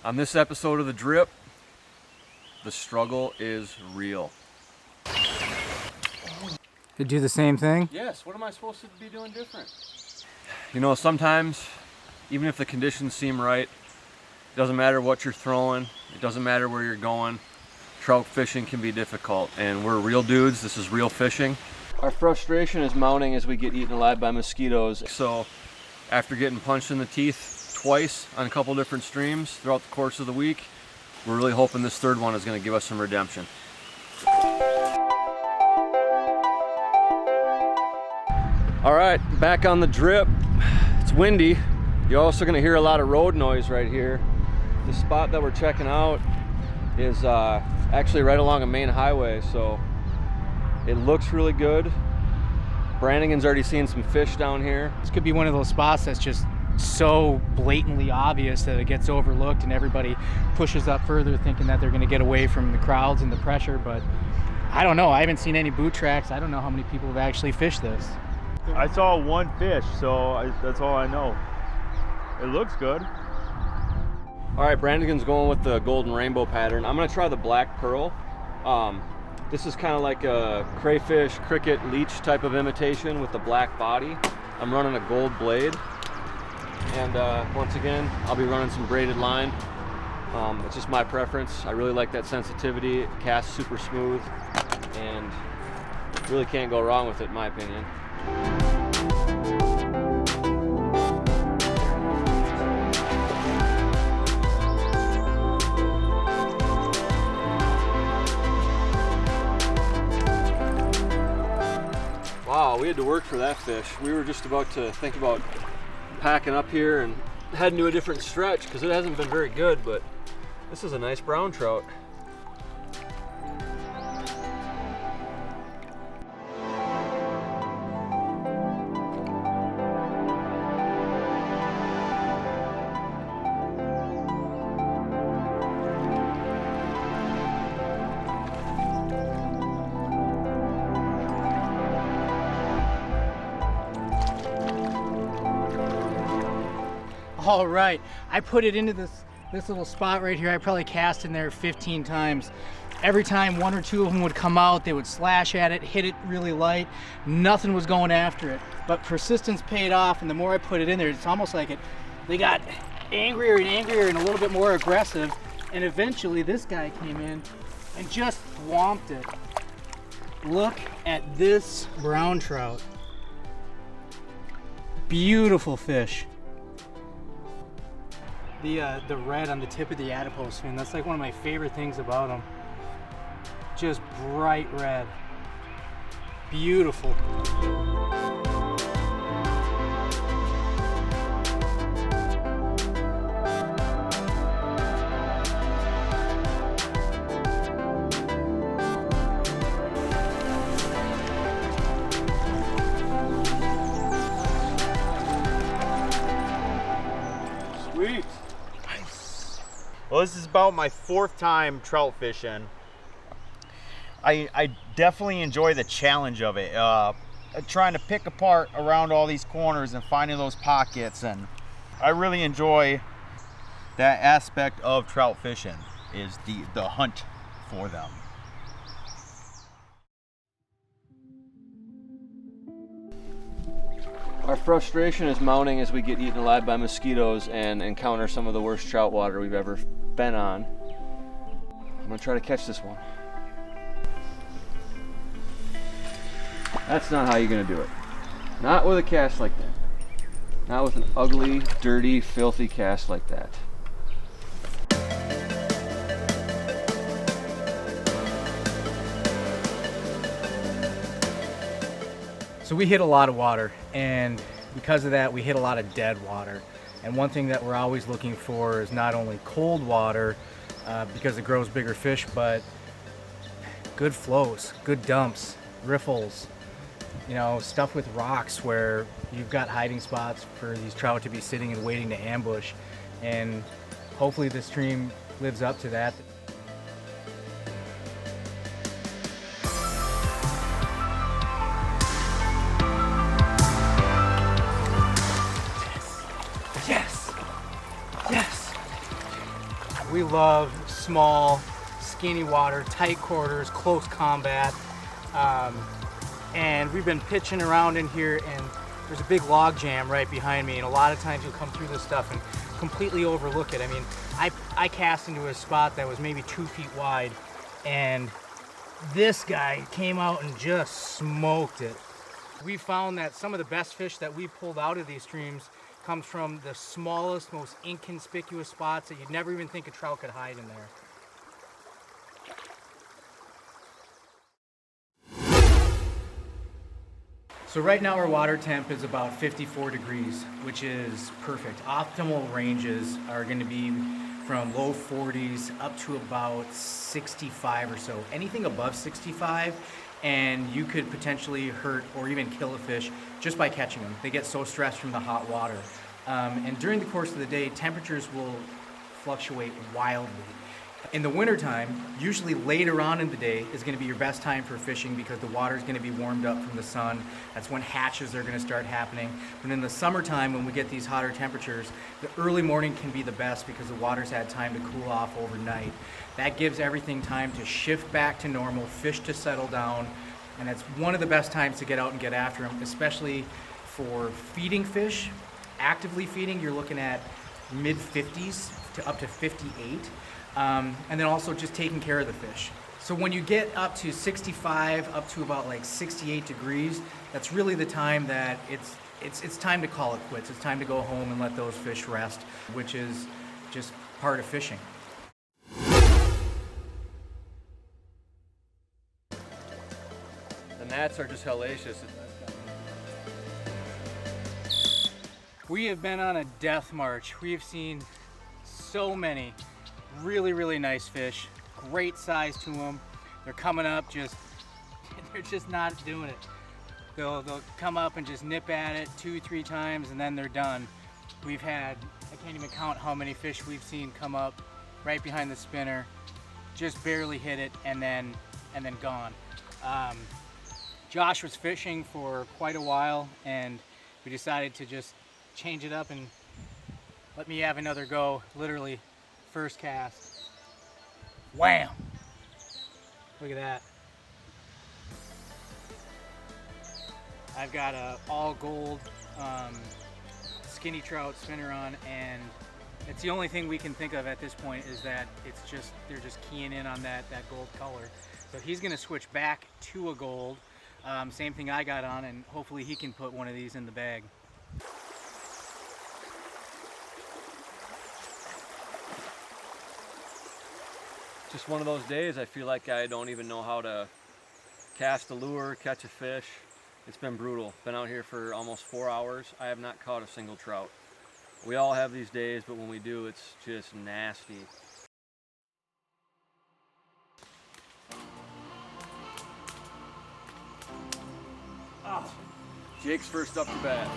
On this episode of The Drip, the struggle is real. To do the same thing? Yes, what am I supposed to be doing different? You know, sometimes, even if the conditions seem right, it doesn't matter what you're throwing, it doesn't matter where you're going, trout fishing can be difficult, and we're real dudes, this is real fishing. Our frustration is mounting as we get eaten alive by mosquitoes. So, after getting punched in the teeth twice on a couple different streams throughout the course of the week, we're really hoping this third one is going to give us some redemption. All right, back on the drip. It's windy. You're also going to hear a lot of road noise right here. The spot that we're checking out is actually right along a main highway, so it looks really good. Brannigan's already seen some fish down here. This could be one of those spots that's just so blatantly obvious that it gets overlooked and everybody pushes up further thinking that they're going to get away from the crowds and the pressure, but I don't know. I haven't seen any boot tracks. I don't know how many people have actually fished this. I saw one fish, so that's all I know. It looks good. All right, Brannigan's going with the golden rainbow pattern. I'm going to try the black pearl. This is kind of like a crayfish, cricket, leech type of imitation with the black body. I'm running a gold blade. And once again, I'll be running some braided line. It's just my preference. I really like that sensitivity. It casts super smooth, and really can't go wrong with it, in my opinion. Wow, we had to work for that fish. We were just about to think about packing up here and heading to a different stretch because it hasn't been very good, but this is a nice brown trout. All right, I put it into this little spot right here. I probably cast in there 15 times. Every time one or two of them would come out, they would slash at it, hit it really light. Nothing was going after it, but persistence paid off, and the more I put it in there, it's almost like they got angrier and angrier and a little bit more aggressive, and eventually this guy came in and just swamped it. Look at this brown trout. Beautiful fish. The red on the tip of the adipose fin, that's like one of my favorite things about them. Just bright red. Beautiful. Sweet. Well, this is about my 4th time trout fishing. I definitely enjoy the challenge of it. Trying to pick apart around all these corners and finding those pockets, and I really enjoy that aspect of trout fishing, is the hunt for them. Our frustration is mounting as we get eaten alive by mosquitoes and encounter some of the worst trout water we've ever been on. I'm gonna try to catch this one. That's not how you're gonna do it. Not with a cast like that. Not with an ugly, dirty, filthy cast like that. So we hit a lot of water, and because of that we hit a lot of dead water. And one thing that we're always looking for is not only cold water because it grows bigger fish, but good flows, good dumps, riffles, you know, stuff with rocks where you've got hiding spots for these trout to be sitting and waiting to ambush. And hopefully the stream lives up to that. Yes! Yes! We love small, skinny water, tight quarters, close combat. And we've been pitching around in here, and there's a big log jam right behind me, and a lot of times you'll come through this stuff and completely overlook it. I mean, I cast into a spot that was maybe 2 feet wide, and this guy came out and just smoked it. We found that some of the best fish that we've pulled out of these streams comes from the smallest, most inconspicuous spots that you'd never even think a trout could hide in there. So right now our water temp is about 54 degrees, which is perfect. Optimal ranges are going to be from low 40s up to about 65 or so. Anything above 65 and you could potentially hurt or even kill a fish just by catching them. They get so stressed from the hot water. And during the course of the day, temperatures will fluctuate wildly. In the wintertime, usually later on in the day is going to be your best time for fishing because the water is going to be warmed up from the sun. That's when hatches are going to start happening. But in the summertime, when we get these hotter temperatures, the early morning can be the best because the water's had time to cool off overnight. That gives everything time to shift back to normal, fish to settle down, and it's one of the best times to get out and get after them, especially for feeding fish. Actively feeding, you're looking at mid-50s to up to 58. And then also just taking care of the fish. So when you get up to 65, up to about like 68 degrees, that's really the time that it's time to call it quits. It's time to go home and let those fish rest, which is just part of fishing. The gnats are just hellacious. We have been on a death march. We have seen so many really, really nice fish. Great size to them. They're coming up they're just not doing it. They'll come up and just nip at it 2-3 times and then they're done. We've had, I can't even count how many fish we've seen come up right behind the spinner, just barely hit it and then gone. Josh was fishing for quite a while and we decided to just change it up and let me have another go. Literally first cast, wham! Look at that. I've got a all gold Skinny Trout spinner on, and it's the only thing we can think of at this point is that they're just keying in on that gold color. So he's gonna switch back to a gold, same thing I got on, and hopefully he can put one of these in the bag. Just one of those days I feel like I don't even know how to cast a lure, catch a fish. It's been brutal. Been out here for almost 4 hours. I have not caught a single trout. We all have these days, but when we do, it's just nasty. Oh, Jake's first up to bat.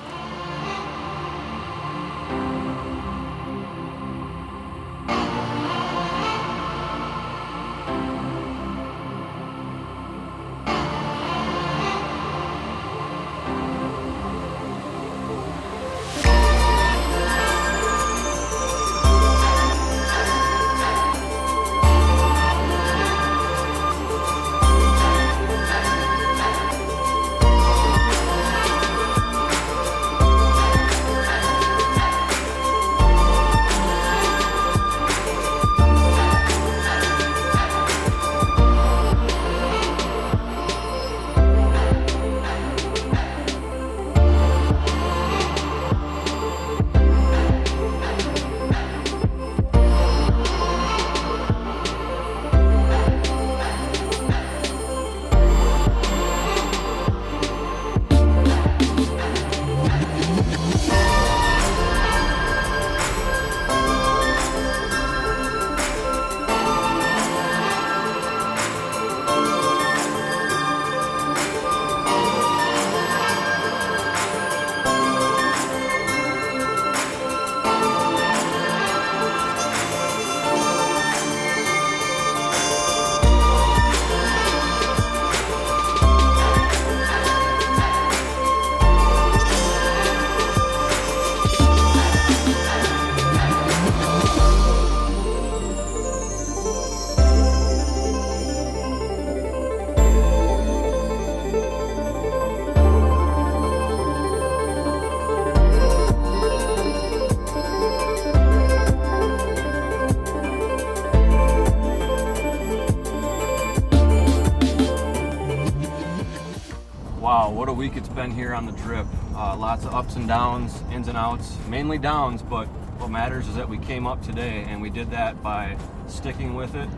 Wow, what a week it's been here on the drip. Lots of ups and downs, ins and outs, mainly downs, but what matters is that we came up today, and we did that by sticking with it,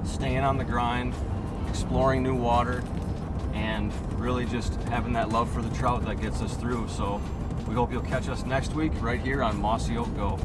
staying on the grind, exploring new water, and really just having that love for the trout that gets us through. So we hope you'll catch us next week right here on Mossy Oak Go.